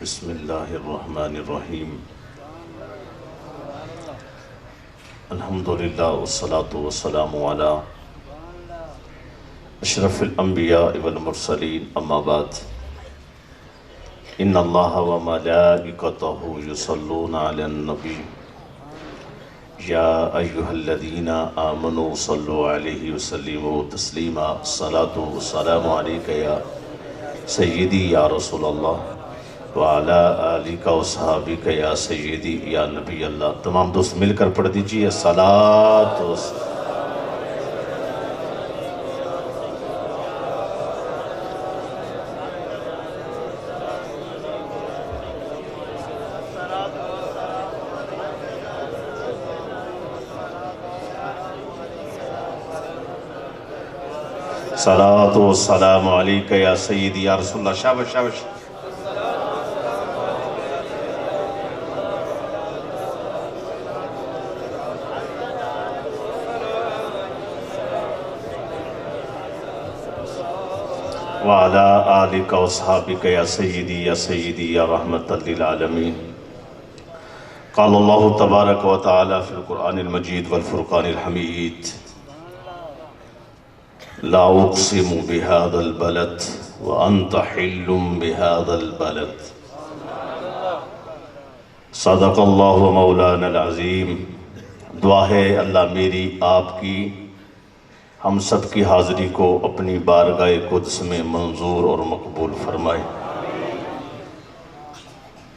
بسم اللہ الرحمن الرحیم الحمدللہ والصلاة والسلام علی اشرف الانبیاء والمرسلین اما بعد ان اللہ وملائکتہ یصلون علی النبی یا ایہا الذین آمنوا صلوا علیہ وسلموا تسلیما الصلاة والسلام علیک یا سیدی یا رسول اللہ وعلا آلک و صحابک یا سیدی یا نبی اللہ۔ تمام دوست مل کر پڑھ دیجئے الصلاۃ والسلام۔ الصلاۃ والسلام علیک یا سیدی یا رسول اللہ۔ شابش شابش۔ وعلى آلك وصحابك يا سيدي يا رحمة للعالمين۔ قال الله تبارك وتعالى في القرآن المجيد والفرقان الحميد: لا أقسم بهذا البلد وأنت حل بهذا البلد صدق الله مولانا العظیم۔ دعا ہے اللہ میری آپ کی ہم سب کی حاضری کو اپنی بارگاہ قدس میں منظور اور مقبول فرمائے۔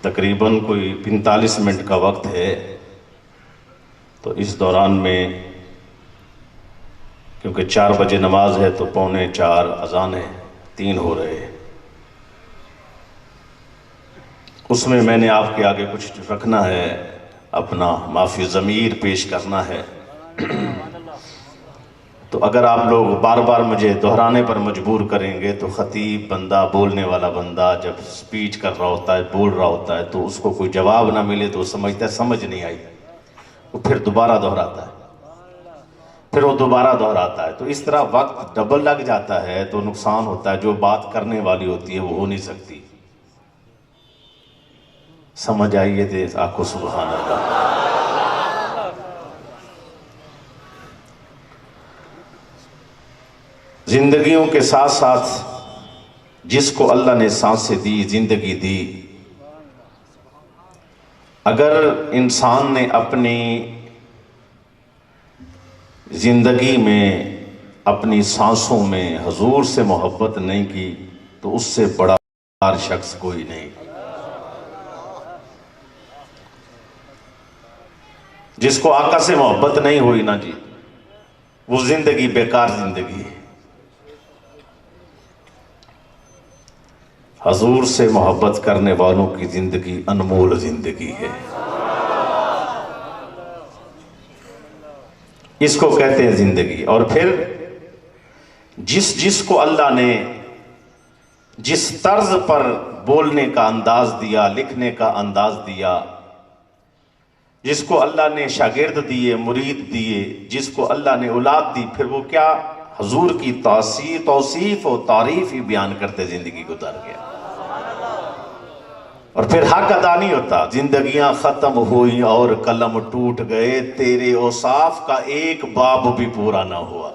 تقریباً کوئی 45 منٹ کا وقت ہے، تو اس دوران میں کیونکہ 4 بجے نماز ہے تو 3:45 اذان ہے، 3 ہو رہے ہیں، اس میں میں نے آپ کے آگے کچھ رکھنا ہے، اپنا معافی ضمیر پیش کرنا ہے۔ تو اگر آپ لوگ بار بار مجھے دہرانے پر مجبور کریں گے تو خطیب بندہ، بولنے والا بندہ جب سپیچ کر رہا ہوتا ہے، بول رہا ہوتا ہے، تو اس کو کوئی جواب نہ ملے تو وہ سمجھتا ہے سمجھ نہیں آئی، وہ پھر دوبارہ دہراتا ہے، پھر وہ دوبارہ دہراتا ہے، تو اس طرح وقت ڈبل لگ جاتا ہے تو نقصان ہوتا ہے، جو بات کرنے والی ہوتی ہے وہ ہو نہیں سکتی۔ سمجھ آئیے تھے آنکھوں سبحان اللہ۔ زندگیوں کے ساتھ ساتھ جس کو اللہ نے سانسیں دی، زندگی دی، اگر انسان نے اپنی زندگی میں، اپنی سانسوں میں حضور سے محبت نہیں کی تو اس سے بڑا شخص کوئی نہیں۔ جس کو آقا سے محبت نہیں ہوئی نا جی، وہ زندگی بیکار زندگی ہے۔ حضور سے محبت کرنے والوں کی زندگی انمول زندگی ہے، اس کو کہتے ہیں زندگی۔ اور پھر جس کو اللہ نے جس طرز پر بولنے کا انداز دیا، لکھنے کا انداز دیا، جس کو اللہ نے شاگرد دیے، مرید دیے، جس کو اللہ نے اولاد دی، پھر وہ کیا حضور کی توصیف و تعریف ہی بیان کرتے زندگی گزار گیا۔ اور پھر حق ادا نہیں ہوتا۔ زندگیاں ختم ہوئیں اور قلم ٹوٹ گئے، تیرے اوصاف کا ایک باب بھی پورا نہ ہوا۔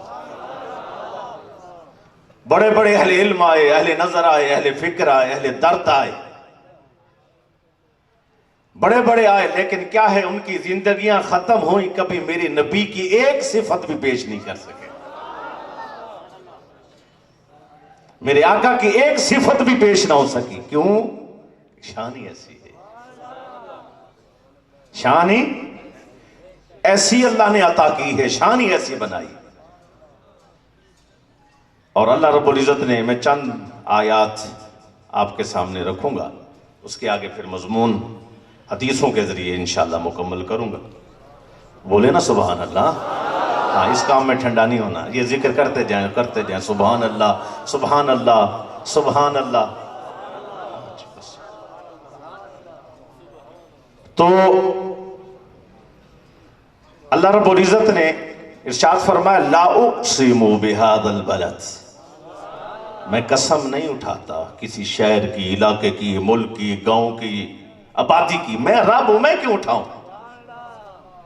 بڑے بڑے اہل علم آئے، اہل نظر آئے، اہل فکر آئے، اہل درد آئے، بڑے بڑے آئے، لیکن کیا ہے، ان کی زندگیاں ختم ہوئیں، کبھی میرے نبی کی ایک صفت بھی پیش نہیں کر سکے، میرے آقا کی ایک صفت بھی پیش نہ ہو سکی۔ کیوں؟ شان ہی ایسی ہے، شان ہی ایسی اللہ نے عطا کی ہے، شان ہی ایسی بنائی۔ اور اللہ رب العزت نے، میں چند آیات آپ کے سامنے رکھوں گا، اس کے آگے پھر مضمون حدیثوں کے ذریعے انشاءاللہ مکمل کروں گا۔ بولے نا سبحان اللہ۔ ہاں، اس کام میں ٹھنڈا نہیں ہونا، یہ ذکر کرتے جائیں سبحان اللہ سبحان اللہ سبحان اللہ۔ تو اللہ رب العزت نے ارشاد فرمایا لا اقسم بہذا البلد، میں قسم نہیں اٹھاتا کسی شہر کی، علاقے کی، ملک کی، گاؤں کی، آبادی کی. میں رب ہوں، میں کیوں اٹھاؤں؟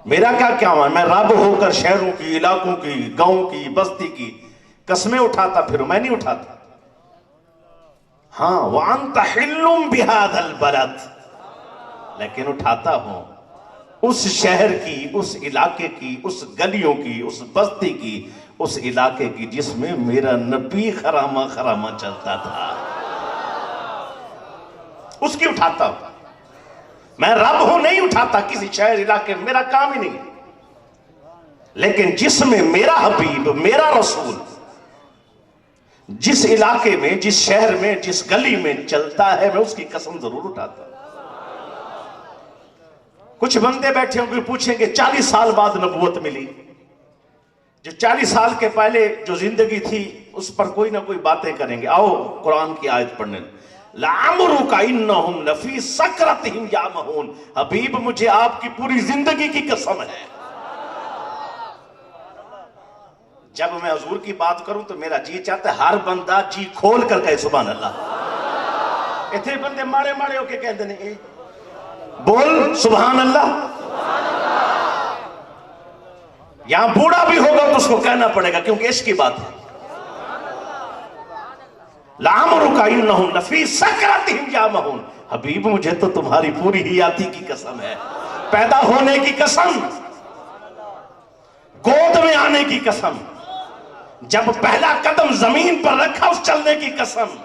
میرا کیا ہوا؟ میں رب ہو کر شہروں کی، علاقوں کی، گاؤں کی، بستی کی قسمیں اٹھاتا پھروں؟ میں نہیں اٹھاتا. ہاں وَأَنْتَ حِلٌّ بِهَذَا الْبَلَدِ، لیکن اٹھاتا ہوں اس شہر کی، اس علاقے کی، اس گلیوں کی، اس بستی کی، اس علاقے کی جس میں میرا نبی خرامہ خرامہ چلتا تھا، اس کی اٹھاتا ہوں. میں رب ہوں، نہیں اٹھاتا کسی شہر علاقے، میرا کام ہی نہیں. لیکن جس میں میرا حبیب، میرا رسول جس علاقے میں، جس شہر میں، جس گلی میں چلتا ہے، میں اس کی قسم ضرور اٹھاتا ہوں. کچھ بندے بیٹھے ہوں گے پوچھیں گے 40 سال بعد نبوت ملی، جو 40 سال کے پہلے جو زندگی تھی اس پر کوئی نہ کوئی باتیں کریں گے. آؤ قرآن کی آیت پڑھنے. لَعَمْرُكَ إِنَّهُمْ لَفِي سَكْرَتِهِمْ يَعْمَهُونَ، حبیب مجھے آپ کی پوری زندگی کی قسم ہے. جب میں حضور کی بات کروں تو میرا جی چاہتا ہے ہر بندہ جی کھول کر کہے سبحان اللہ. اتنے بندے مارے مارے ہو کے کہتے ہیں بول سبحان اللہ. یہاں بوڑھا بھی ہوگا تو اس کو کہنا پڑے گا کیونکہ عشق کی بات ہے. لَعَمْرُكَ إِنَّهُمْ لَفِي سَكْرَتِهِمْ يَعْمَهُونَ، حبیب مجھے تو تمہاری پوری حیاتی کی قسم ہے، پیدا ہونے کی قسم، گود میں آنے کی قسم، جب پہلا قدم زمین پر رکھا اس چلنے کی قسم،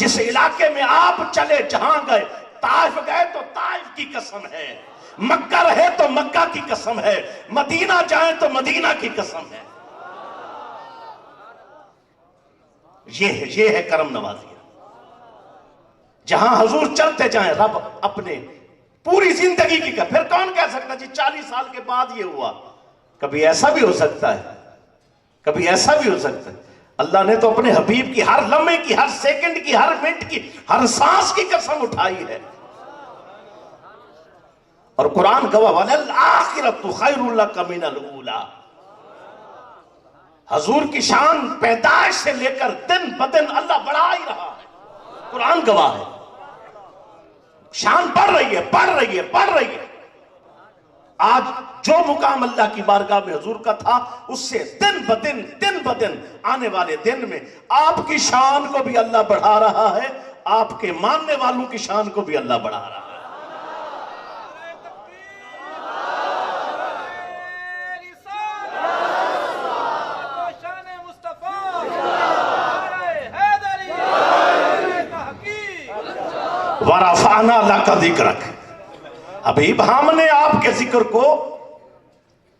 جس علاقے میں آپ چلے جہاں گئے، طائف گئے تو طائف کی قسم ہے، مکہ رہے تو مکہ کی قسم ہے، مدینہ جائیں تو مدینہ کی قسم ہے. یہ ہے کرم نوازی. جہاں حضور چلتے جائیں رب اپنے پوری زندگی کی کر. پھر کون کہہ سکتا جی 40 سال کے بعد یہ ہوا؟ کبھی ایسا بھی ہو سکتا ہے، کبھی ایسا بھی ہو سکتا ہے. اللہ نے تو اپنے حبیب کی ہر لمحے کی، ہر سیکنڈ کی، ہر منٹ کی، ہر سانس کی قسم اٹھائی ہے. اور قرآن گواہ وَلَلْآخِرَةُ خَيْرٌ لَكَ مِنَ الْأُولَىٰ. حضور کی شان پیدائش سے لے کر دن بدن اللہ بڑھا ہی رہا ہے. قرآن گواہ ہے، شان بڑھ رہی ہے، بڑھ رہی ہے، بڑھ رہی ہے. آج جو مقام اللہ کی بارگاہ میں حضور کا تھا اس سے دن بدن آنے والے دن میں آپ کی شان کو بھی اللہ بڑھا رہا ہے، آپ کے ماننے والوں کی شان کو بھی اللہ بڑھا رہا ہے. وَرَفَعْنَا لَكَ ذِكْرَكَ، حبیب ہم نے آپ کے ذکر کو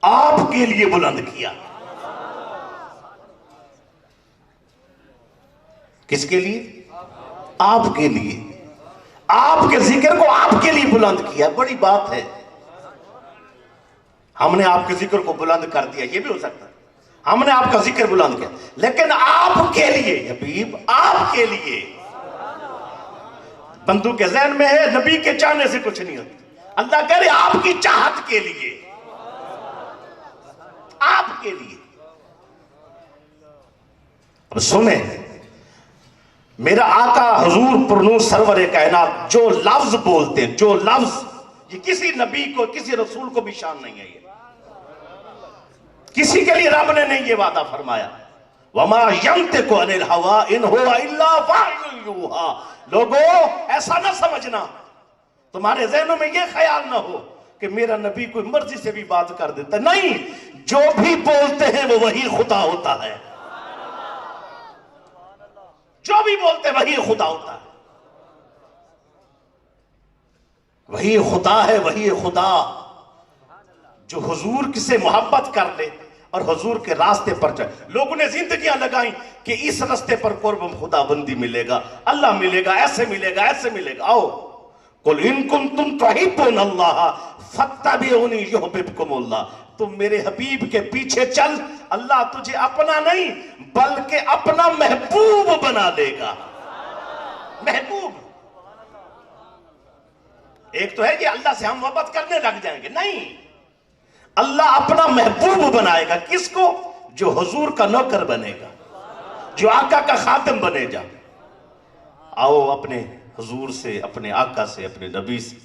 آپ کے لیے بلند کیا. کس کے لیے؟ آپ کے لیے. آپ کے ذکر کو آپ کے لیے بلند کیا. بڑی بات ہے. ہم نے آپ کے ذکر کو بلند کر دیا، یہ بھی ہو سکتا ہے ہم نے آپ کا ذکر بلند کیا، لیکن آپ کے لیے حبیب، آپ کے لیے. بندوں کے ذہن میں ہے نبی کے چاہنے سے کچھ نہیں ہوتا. اللہ کہہ رہے آپ کی چاہت کے لیے، آپ کے لیے. اب سنیں، میرا آقا حضور پرنور سرور کائنات جو لفظ بولتے ہیں، جو لفظ، یہ کسی نبی کو، کسی رسول کو بھی شان نہیں ہے. یہ کسی کے لیے رب نے نہیں یہ وعدہ فرمایا وَمَا يَنْتِقُ عَنِ الْهَوَىٰ إِنْ هُوَ إِلَّا وَحْيٌ يُوحَىٰ. لوگوں ایسا نہ سمجھنا، تمہارے ذہنوں میں یہ خیال نہ ہو کہ میرا نبی کوئی مرضی سے بھی بات کر دیتا. نہیں، جو بھی بولتے ہیں وہ وہی خدا ہوتا ہے. جو بھی بولتے ہیں وہی خدا ہوتا ہے. وہی خدا ہے، وہی خدا جو حضور سے محبت کر لے اور حضور کے راستے پر چلے. لوگوں نے زندگیاں لگائیں کہ اس راستے پر قرب خدا بندی ملے گا، اللہ ملے گا، ایسے ملے گا، ایسے ملے گا. آؤ قُلْ إِن كُنتُمْ تُحِبُّونَ اللَّهَ فَاتَّبِعُونِي يُحْبِبْكُمُ اللَّهُ. تم میرے حبیب کے پیچھے چل، اللہ تجھے اپنا نہیں بلکہ اپنا محبوب بنا دے گا. محبوب. ایک تو ہے کہ اللہ سے ہم محبت کرنے لگ جائیں گے، نہیں، اللہ اپنا محبوب بنائے گا. کس کو؟ جو حضور کا نوکر بنے گا، جو آقا کا خاتم بنے جا. آؤ اپنے حضور سے، اپنے آقا سے، اپنے نبی سے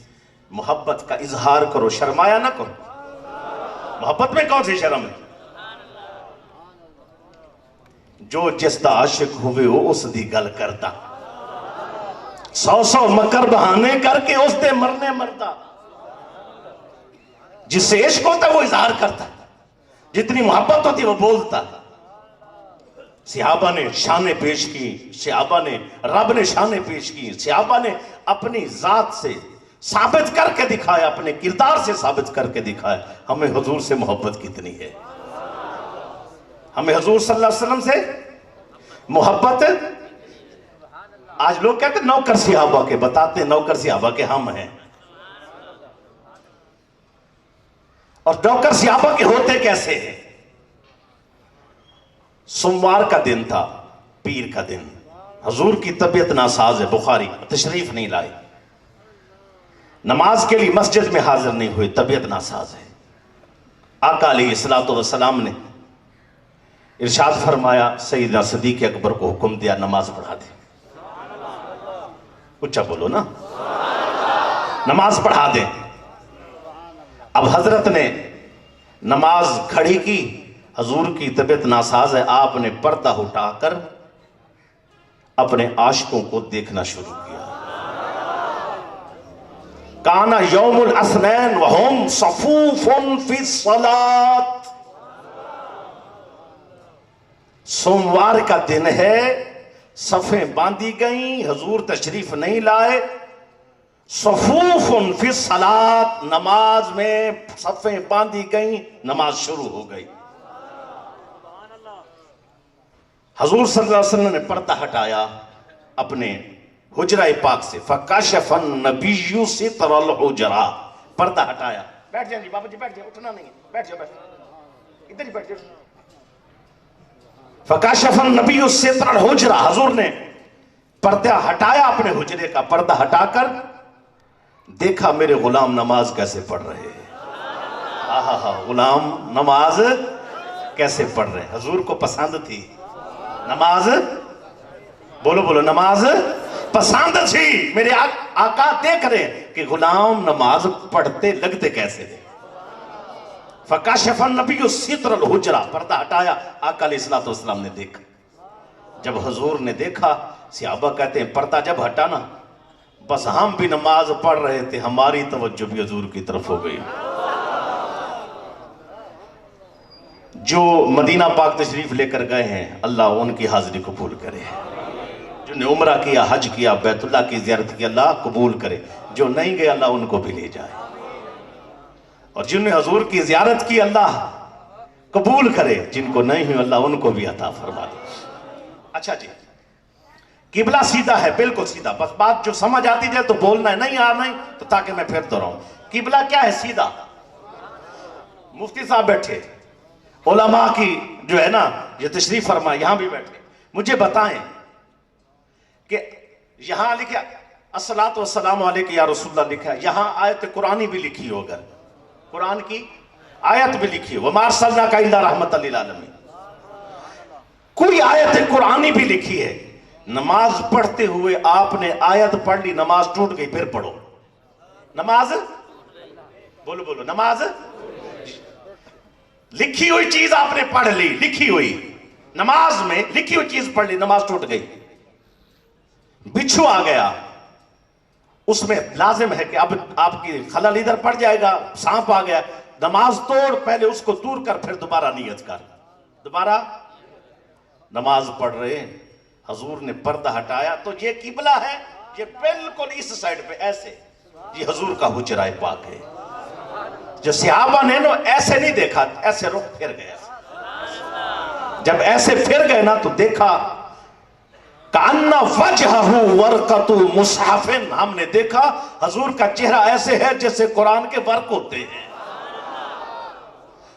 محبت کا اظہار کرو، شرمایا نہ کرو. محبت میں کون سی شرم ہے؟ جو جس دا عاشق ہوئے وہ اس دی گل کرتا، 100 مکر بہانے کر کے اس دے مرنے مرتا. جس سے عشق ہوتا وہ اظہار کرتا، جتنی محبت ہوتی وہ بولتا. صحابہ نے شانیں پیش کی، صحابہ نے رب نے شانیں پیش کی، صحابہ نے اپنی ذات سے ثابت کر کے دکھایا، اپنے کردار سے ثابت کر کے دکھایا ہمیں حضور سے محبت کتنی ہے. ہمیں حضور صلی اللہ علیہ وسلم سے محبت. آج لوگ کہتے ہیں نوکر صحابہ کے، بتاتے ہیں نوکر صحابہ کے ہم ہیں. اور نوکر صحابہ کے ہوتے کیسے ہیں؟ سوموار کا دن تھا، پیر کا دن، حضور کی طبیعت ناساز ہے، بخاری تشریف نہیں لائی، نماز کے لیے مسجد میں حاضر نہیں ہوئے، طبیعت ناساز ہے. آقا علیہ السلام نے ارشاد فرمایا، سیدنا صدیق اکبر کو حکم دیا نماز پڑھا دے. اچھا بولو نا، نماز پڑھا دیں. اب حضرت نے نماز کھڑی کی، حضور کی طبیعت ناساز ہے، آپ نے پردہ اٹھا کر اپنے عاشقوں کو دیکھنا شروع کیا. کانا یوم الاثنین وہم صفوف فی الصلاۃ. سوموار کا دن ہے، صفیں باندھی گئیں، حضور تشریف نہیں لائے. صفوف فی الصلاۃ، نماز میں صفیں باندھی گئیں، نماز شروع ہو گئی. حضور صلی اللہ علیہ وسلم نے پردہ ہٹایا اپنے حجرہ پاک سے. فکشف النبی ستر الحجرہ، پردہ ہٹایا. بیٹھ جائیں جی بابا جی، بیٹھ جائیں، اٹھنا نہیں، بیٹھ جائیں، ادھر ہی بیٹھ جائیں. فکشف النبی ستر الحجرہ، حضور نے پردہ ہٹایا، اپنے حجرے کا پردہ ہٹا کر دیکھا میرے غلام نماز کیسے پڑھ رہے ہیں. غلام نماز کیسے پڑھ رہے ہیں. حضور کو پسند تھی نماز، بولو بولو، نماز پسند تھی. میرے آقا دیکھ رہے ہیں کہ غلام نماز پڑھتے لگتے کیسے تھے. فکشف النبی ستر الحجرہ، پردہ ہٹایا، آقا علیہ السلام نے دیکھا. جب حضور نے دیکھا، صحابہ کہتے ہیں پردہ جب ہٹا نا، بس ہم بھی نماز پڑھ رہے تھے، ہماری توجہ بھی حضور کی طرف ہو گئی. جو مدینہ پاک تشریف لے کر گئے ہیں، اللہ ان کی حاضری قبول کرے. جو نے عمرہ کیا، حج کیا، بیت اللہ کی زیارت کی، اللہ قبول کرے. جو نہیں گئے اللہ ان کو بھی لے جائے. اور جن نے حضور کی زیارت کی اللہ قبول کرے، جن کو نہیں ہوئی اللہ ان کو بھی عطا فرما دے. اچھا جی، قبلہ سیدھا ہے، بالکل سیدھا. بس بات جو سمجھ آتی جائے تو بولنا ہے، نہیں آنا ہے تو تاکہ میں پھر دہراؤں. قبلہ کیا ہے؟ سیدھا. مفتی صاحب بیٹھے، علماء کی جو ہے نا یہ تشریف فرما، یہاں بھی بیٹھے، مجھے بتائیں کہ یہاں لکھا الصلاۃ والسلام علیک یا رسول اللہ لکھا ہے، یہاں آیت قرآنی بھی لکھی ہو، اگر قرآن کی آیت بھی لکھی ہو، وَمَا أَرْسَلْنَاكَ إِلَّا رَحْمَةً لِلْعَالَمِينَ، کوئی آیت قرآنی بھی لکھی ہے. نماز پڑھتے ہوئے آپ نے آیت پڑھ لی، نماز ٹوٹ گئی، پھر پڑھو. نماز بولو بولو، نماز لکھی ہوئی چیز آپ نے پڑھ لی، لکھی ہوئی نماز میں لکھی ہوئی چیز پڑھ لی، نماز ٹوٹ گئی. بچھو آ گیا، اس میں لازم ہے کہ اب آپ کی خلل ادھر پڑ جائے گا. سانپ آ گیا، نماز توڑ، پہلے اس کو دور کر، پھر دوبارہ نیت کر. دوبارہ نماز پڑھ رہے ہیں، حضور نے پردہ ہٹایا تو یہ قبلہ ہے. یہ بالکل اس سائڈ پہ ایسے، یہ حضور کا حجرہ پاک ہے. جو صحابہ نے نا ایسے نہیں دیکھا، ایسے رخ پھر گئے. جب ایسے پھر گئے نا تو دیکھا کَأَنَّ وَجْهَهُ وَرْقَةُ مُصْحَفٍ، ہم نے دیکھا حضور کا چہرہ ایسے ہے جیسے قرآن کے ورق ہوتے ہیں.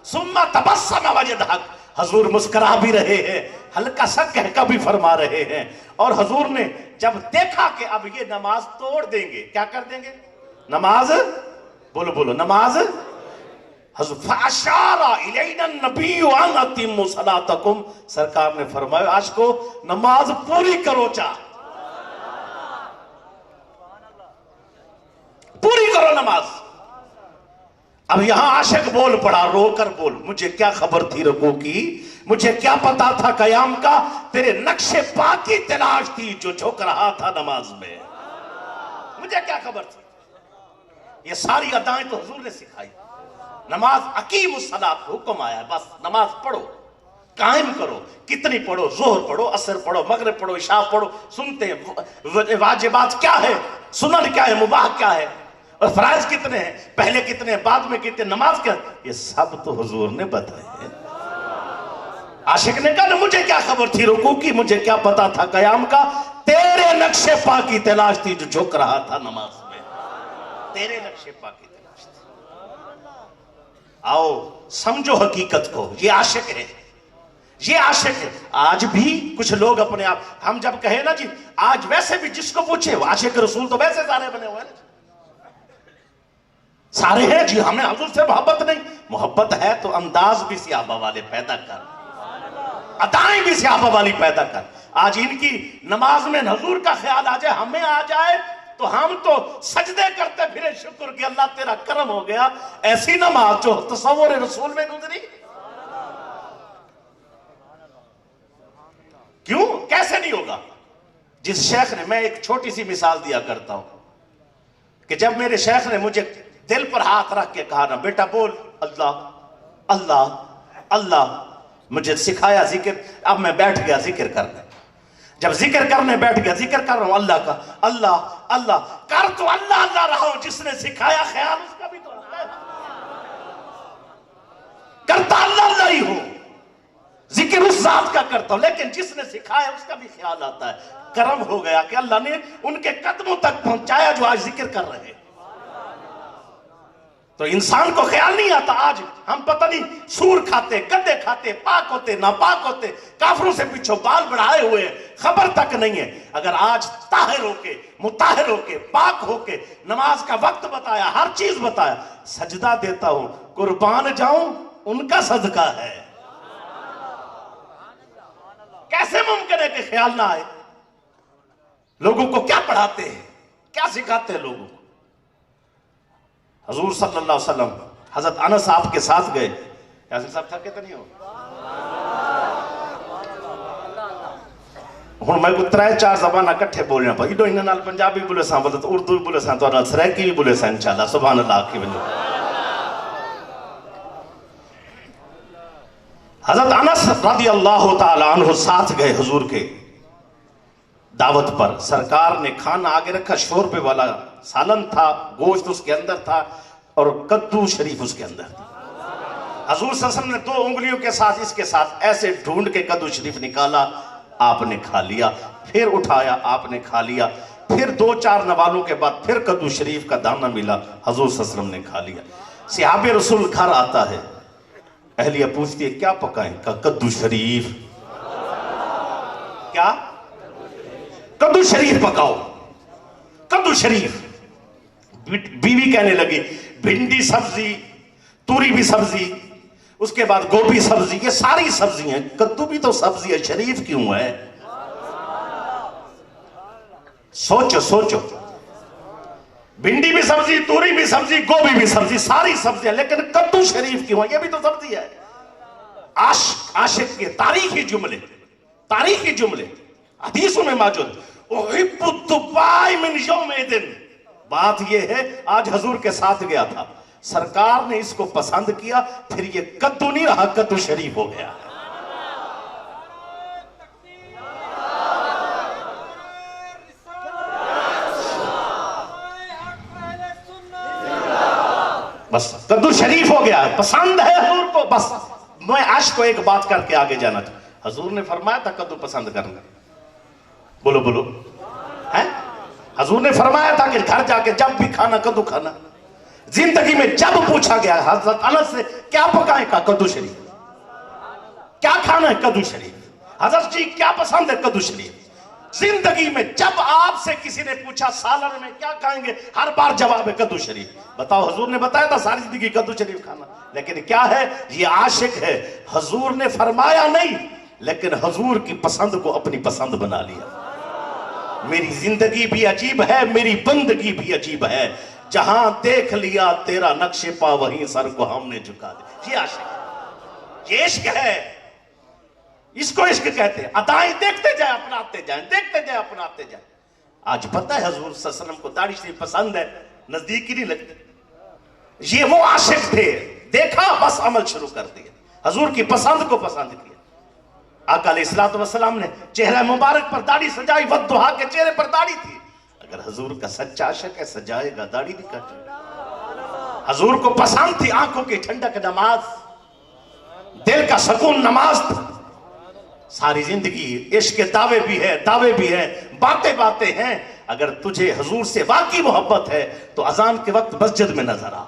ثُمَّ تَبَسَّمَ وَجْهَهُ، حضور مسکرا بھی رہے ہیں، ہلکا سا کہکا بھی فرما رہے ہیں. اور حضور نے جب دیکھا کہ اب یہ نماز توڑ دیں گے، کیا کر دیں گے؟ نماز بولو بولو، نماز فَأَشَارَ إِلَيْنَا النَّبِيُّ أَنْ أَتِمُّوا صَلَاتَكُمْ، سرکار نے فرمایا آج کو نماز پوری کرو، پوری کرو نماز۔ اب یہاں عاشق بول پڑا، رو کر بول، مجھے کیا خبر تھی رکوع کی، مجھے کیا پتا تھا قیام کا، تیرے نقش پا کی تلاش تھی جو جھک رہا تھا نماز میں، مجھے کیا خبر تھی۔ یہ ساری ادائیں تو حضور نے سکھائی۔ نماز اقیم الصلاۃ حکم آیا ہے، بس نماز پڑھو، قائم کرو، کتنی پڑھو، ظہر پڑھو، عصر پڑھو، مغرب پڑھو، عشاء پڑھو، سنتے ہیں واجبات کیا ہے، سنن کیا ہے، مباح کیا ہے، اور فرائض کتنے ہیں، پہلے کتنے ہیں، بعد میں کتنے، نماز کیا، یہ سب تو حضور نے بتائے۔ عاشق نے کہا نا مجھے کیا خبر تھی رکوع کی، مجھے کیا پتا تھا قیام کا، تیرے نقش پا کی تلاش تھی جو جھک رہا تھا نماز میں، تیرے نقش پا کی تلاش تھی۔ آؤ سمجھو حقیقت کو، یہ عاشق ہے، یہ عاشق ہے۔ آج بھی کچھ لوگ اپنے آپ، ہم جب کہیں نا جی آج ویسے بھی جس کو پوچھے وہ عاشق رسول تو ویسے سارے بنے ہوئے ہیں، سارے ہیں جی ہمیں حضور سے محبت نہیں، محبت ہے تو انداز بھی صحابہ والے پیدا کر، ادائیں بھی صحابہ والی پیدا کر۔ آج ان کی نماز میں حضور کا خیال آ جائے، ہمیں آ جائے تو ہم تو سجدے کرتے پھرے شکر کہ اللہ تیرا کرم ہو گیا، ایسی نماز جو تصور رسول میں گزری۔ کیوں کیسے نہیں ہوگا؟ جس شیخ نے، میں ایک چھوٹی سی مثال دیا کرتا ہوں کہ جب میرے شیخ نے مجھے دل پر ہاتھ رکھ کے کہا نا بیٹا بول اللہ اللہ اللہ، مجھے سکھایا ذکر، اب میں بیٹھ گیا ذکر کرنے، جب ذکر کرنے بیٹھ گیا ذکر کر رہا ہوں اللہ کا، اللہ اللہ کر تو اللہ اللہ رہا ہوں، جس نے سکھایا خیال اس کا بھی تو اللہ ہے، کرتا اللہ اللہ ہی ہوں، ذکر اس ذات کا کرتا ہوں، لیکن جس نے سکھایا اس کا بھی خیال آتا ہے۔ کرم ہو گیا کہ اللہ نے ان کے قدموں تک پہنچایا جو آج ذکر کر رہے ہیں۔ تو انسان کو خیال نہیں آتا، آج ہم پتہ نہیں سور کھاتے، گدے کھاتے، پاک ہوتے ناپاک ہوتے، کافروں سے پیچھے بال بڑھائے ہوئے ہیں، خبر تک نہیں ہے۔ اگر آج طاہر ہو کے، مطہر ہو کے، پاک ہو کے نماز کا وقت بتایا، ہر چیز بتایا، سجدہ دیتا ہوں، قربان جاؤں ان کا صدقہ ہے، کیسے ممکن ہے کہ خیال نہ آئے؟ لوگوں کو کیا پڑھاتے ہیں، کیا سکھاتے ہیں لوگوں کو؟ حضور صلی اللہ علیہ وسلم حضرت انس آپ کے ساتھ گئے، یاسر صاحب تھکے تو نہیں ہو؟ ہوں میں کو ترائے چار زبانہ کٹھے بولنا پا، ایڈو انہاں نال پنجابی بولے ساں، بدت اردو بھی بولے ساں، تو انہاں سریکی بھی بولے ساں انشاءاللہ، سبحان اللہ کی وجہ۔ حضرت انس رضی اللہ تعالی عنہ ساتھ گئے حضور کے دعوت پر، سرکار نے کھانا آگے رکھا، شوربے والا سالن تھا، گوشت اس کے اندر تھا اور کدو شریف اس کے اندر تھا۔ حضور صلی اللہ علیہ وسلم نے 2 انگلیوں کے ساتھ اس کے ساتھ ایسے ڈھونڈ کے کدو شریف نکالا، آپ نے کھا لیا، پھر اٹھایا آپ نے کھا لیا، پھر 2-4 نوالوں کے بعد پھر کدو شریف کا دانہ ملا، حضور صلی اللہ علیہ وسلم نے کھا لیا۔ صحابہ رسول گھر آتا ہے، اہلیہ پوچھتی ہے کیا پکائیں؟ کہا کدو شریف۔ کیا؟ کدو شریف پکاؤ، کدو شریف۔ بیوی کہنے لگی بھنڈی سبزی، توری بھی سبزی، اس کے بعد گوبھی سبزی، یہ ساری سبزی ہیں، کدو بھی تو سبزی ہے، شریف کیوں ہے؟ سوچو سوچو، بھنڈی بھی سبزی، توری بھی سبزی، گوبھی بھی سبزی، ساری سبزی ہے، لیکن کدو شریف کیوں ہے؟ یہ بھی تو سبزی ہے۔ عاشق کے تاریخی جملے حدیثوں میں موجود، احب الدباء من یومئذ، بات یہ ہے آج حضور کے ساتھ گیا تھا، سرکار نے اس کو پسند کیا، پھر یہ کدو نہیں رہا، کدو شریف ہو گیا۔ بس کدو شریف ہو گیا، پسند ہے حضور کو۔ بس میں عاشق کو ایک بات کر کے آگے جانا تھا، حضور نے فرمایا تھا کدو پسند کرنا، بولو بولو، ہے؟ حضور نے فرمایا تھا کہ گھر جا کے جب بھی کھانا کدو کھانا۔ زندگی میں جب پوچھا گیا حضرت انس سے کیا پکائیں؟ کا کدو شریف۔ کیا کھانا ہے؟ کدو شریف۔ حضرت جی کیا پسند ہے؟ کدو شریف۔ زندگی میں جب آپ سے کسی نے پوچھا سالن میں کیا کھائیں گے، ہر بار جواب ہے کدو شریف. بتاؤ، حضور نے بتایا تھا ساری زندگی کدو شریف کھانا؟ لیکن کیا ہے، یہ عاشق ہے. حضور نے فرمایا نہیں، لیکن حضور کی پسند کو اپنی پسند بنا لیا. میری زندگی بھی عجیب ہے، میری بندگی بھی عجیب ہے، جہاں دیکھ لیا تیرا نقش پا وہیں سر کو ہم نے جھکا دیا. یہ عاشق ہے، یہ عشق ہے. اس کو عشق کہتے ہیں. ادائیں دیکھتے جائیں اپناتے جائیں، دیکھتے جائیں اپناتے جائیں. آج پتہ ہے حضور صلی اللہ علیہ وسلم کو داڑھی شریف پسند ہے، نزدیک ہی نہیں لگتے. یہ وہ عاشق تھے، دیکھا بس عمل شروع کر دیا، حضور کی پسند کو پسند کیا. آقا علیہ الصلوۃ والسلام نے چہرہ مبارک پر داڑھی سجائی، والضحیٰ کے چہرے پر داڑھی تھی. اگر حضور کا سچا عاشق ہے سجائے گا، داڑھی نہیں کاٹے گا. حضور کو پسند تھی آنکھوں کی ٹھنڈک نماز، دل کا سکون نماز تھی. ساری زندگی عشق کے دعوے بھی ہے، دعوے بھی ہیں، باتیں باتیں ہیں. اگر تجھے حضور سے واقعی محبت ہے تو اذان کے وقت مسجد میں نظر آ.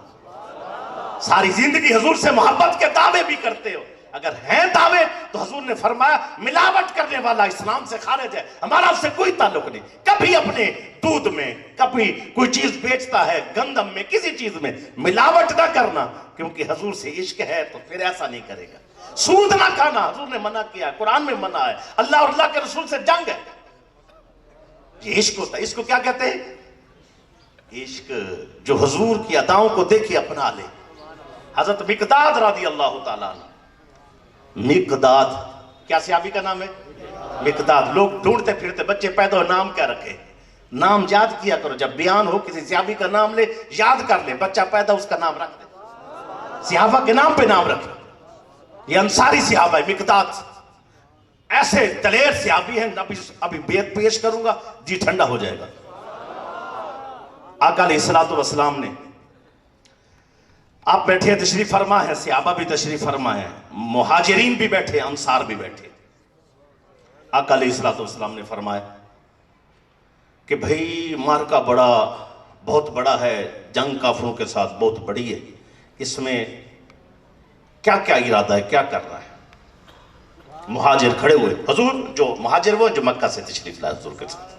ساری زندگی حضور سے محبت کے دعوے بھی کرتے ہو. اگر ہیں دعوے تو حضور نے فرمایا ملاوٹ کرنے والا اسلام سے خارج ہے، ہمارا اس سے کوئی تعلق نہیں. کبھی اپنے دودھ میں، کبھی کوئی چیز بیچتا ہے گندم میں، کسی چیز میں ملاوٹ نہ کرنا، کیونکہ حضور سے عشق ہے تو پھر ایسا نہیں کرے گا. سود نہ کھانا حضور نے منع کیا ہے، قرآن میں منع ہے، اللہ اور اللہ کے رسول سے جنگ ہے. یہ عشق ہوتا ہے. اس کو کیا کہتے ہیں؟ عشق جو حضور کی اداؤں کو دیکھے اپنا لے. حضرت مقداد رضی اللہ تعالیٰ عنہ، مقداد کیا صحابی کا نام ہے؟ مقداد. لوگ ڈھونڈتے پھرتے بچے پیدا ہو نام کیا رکھے؟ نام یاد کیا کرو. جب بیان ہو کسی صحابی کا نام لے، یاد کر لے، بچہ پیدا اس کا نام رکھ دے. صحابہ کے نام پہ نام رکھے. یہ انصاری صحابہ ہے مقداد. ایسے دلیر صحابی ہیں. ابھی بیعت پیش کروں گا جی ٹھنڈا ہو جائے گا. آقا علیہ الصلوۃ والسلام نے، آپ بیٹھے تشریف فرما ہے، صحابہ بھی تشریف فرما ہے، مہاجرین بھی بیٹھے، انصار بھی بیٹھے. آقا علیہ الصلوۃ والسلام نے فرمایا کہ بھئی مارکا بہت بڑا ہے، جنگ کافروں کے ساتھ بہت بڑی ہے، اس میں کیا کیا ارادہ ہے، کیا کر رہا ہے؟ مہاجر کھڑے ہوئے. حضور جو مہاجر وہ جو مکہ سے تشریف لائے حضور کے ساتھ.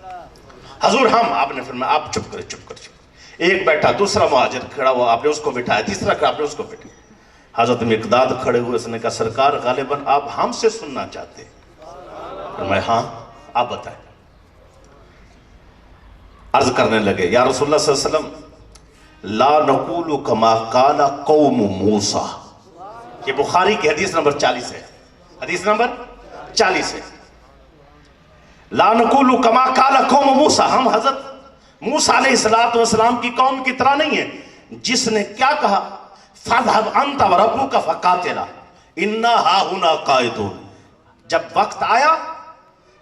حضور آپ نے فرمایا آپ چپ کرے، چپ کرے. ایک بیٹھا، دوسرا مہاجر کھڑا ہوا، آپ نے اس کو بٹھایا، تیسرا کھڑا، آپ نے اس کو بٹھایا. حضرت مقداد کھڑے ہوئے، اس نے کہا سرکار غالباً آپ ہم سے سننا چاہتے ہیں. فرمایا ہاں آپ بتائیں. عرض کرنے لگے یا رسول اللہ صلی اللہ علیہ وسلم لا نقول کما قال قوم موسیٰ. یہ بخاری کی حدیث نمبر 40 ہے، حدیث نمبر 40 ہے. لا نقول کما قال قوم موسیٰ، ہم حضرت موسیٰ علیہ السلام کی قوم کی طرح نہیں ہے جس نے کیا کہا فَاذْهَبْ أَنْتَ وَرَبُّكَ فَقَاتِلَا إِنَّا هَاهُنَا قَاعِدُونَ. جب وقت آیا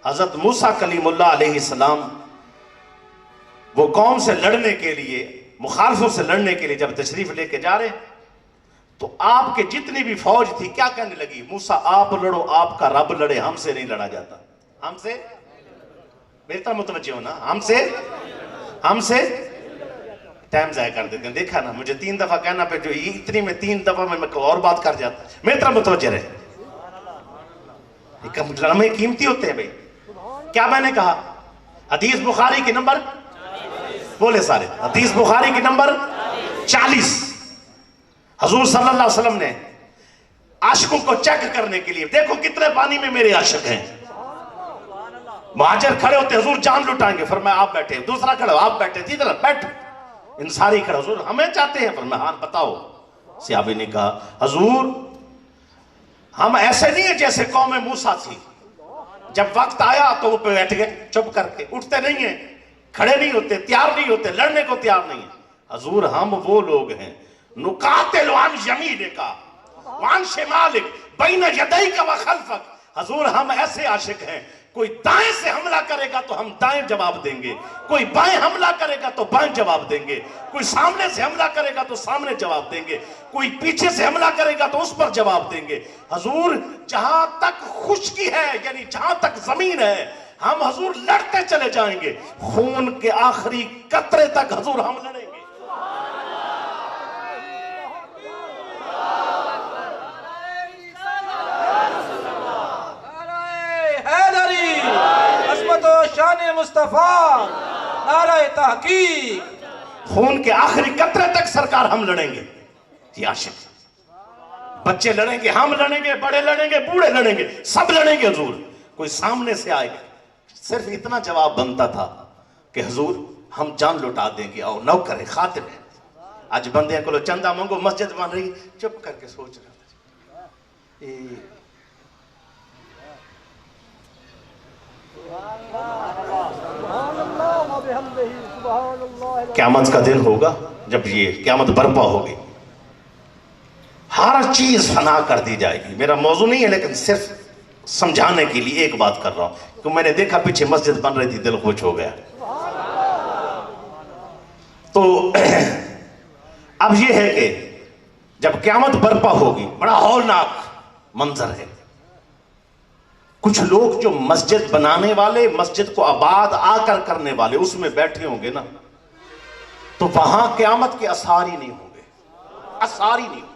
حضرت موسیٰ کلیم اللہ علیہ السلام وہ قوم سے لڑنے کے لیے، مخالفوں سے لڑنے کے لیے جب تشریف لے کے جا رہے تو آپ کے جتنی بھی فوج تھی کیا کہنے لگی؟ موسیٰ آپ لڑو، آپ کا رب لڑے، ہم سے نہیں لڑا جاتا. ہم سے میری طرح متوجہ ہونا، ہم سے ٹائم ضائع کر دیتے ہیں. دیکھا نا مجھے 3 دفعہ کہنا پہ جو اتنی میں 3 دفعہ میں اور بات کر جاتا. میری طرح متوجہ رہے. لمحے قیمتی ہوتے ہیں بھائی. کیا میں نے کہا؟ حدیث بخاری کی نمبر بولے سارے، حدیث بخاری کی نمبر 40. حضور صلی اللہ علیہ وسلم نے عاشقوں کو چیک کرنے کے لیے، دیکھو کتنے پانی میں میرے عاشق ہیں. مہاجر کھڑے ہوتے حضور جان لٹائیں گے، فرمایا آپ بیٹھے. دوسرا کھڑا آپ بیٹھے، تیسرا بیٹھ. انصاری کھڑا حضور ہمیں چاہتے ہیں، فرمایا ہاں بتاؤ. صحابی نے کہا حضور ہم ایسے نہیں ہیں جیسے قوم موسیٰ تھی، جب وقت آیا تو وہ پہ بیٹھ گئے چپ کر کے، اٹھتے نہیں ہیں، کھڑے نہیں ہوتے، تیار نہیں ہوتے، لڑنے کو تیار نہیں ہیں. حضور ہم وہ لوگ ہیں نقاتل عن یمینک وعن شمالک بین یدیک وخلفک. حضور ہم ایسے عاشق ہیں، کوئی دائیں سے حملہ کرے گا تو ہم دائیں جواب دیں گے، کوئی بائیں حملہ کرے گا تو بائیں جواب دیں گے، کوئی سامنے سے حملہ کرے گا تو سامنے جواب دیں گے، کوئی پیچھے سے حملہ کرے گا تو اس پر جواب دیں گے. حضور جہاں تک خشکی ہے، یعنی جہاں تک زمین ہے، ہم حضور لڑتے چلے جائیں گے، خون کے آخری قطرے تک حضور ہم لڑیں گے. عظمت و شان مصطفیٰ، نعرہ تحقیق۔ خون کے آخری قطرے تک سرکار ہم لڑیں گے جی عاشق، بچے لڑیں گے، ہم لڑیں گے، بڑے لڑیں گے، بوڑھے لڑیں گے، سب لڑیں گے حضور۔ کوئی سامنے سے آئے صرف اتنا جواب بنتا تھا کہ حضور ہم جان لوٹا دیں گے، اور نوکر خاتم ہے۔ آج بندے کو چندہ مانگو، مسجد بن رہی، چپ کر کے سوچ رہا تھا قیامت کا دن ہوگا جب یہ قیامت برپا ہوگی، ہر چیز فنا کر دی جائے گی۔ میرا موضوع نہیں ہے لیکن صرف سمجھانے کے لیے ایک بات کر رہا ہوں، کہ میں نے دیکھا پیچھے مسجد بن رہی تھی، دل خوش ہو گیا۔ تو اب یہ ہے کہ جب قیامت برپا ہوگی، بڑا ہولناک منظر ہے۔ کچھ لوگ جو مسجد بنانے والے، مسجد کو آباد آ کر کرنے والے، اس میں بیٹھے ہوں گے نا، تو وہاں قیامت کے اثار ہی نہیں ہوں گے، اثار ہی نہیں ہوں گے۔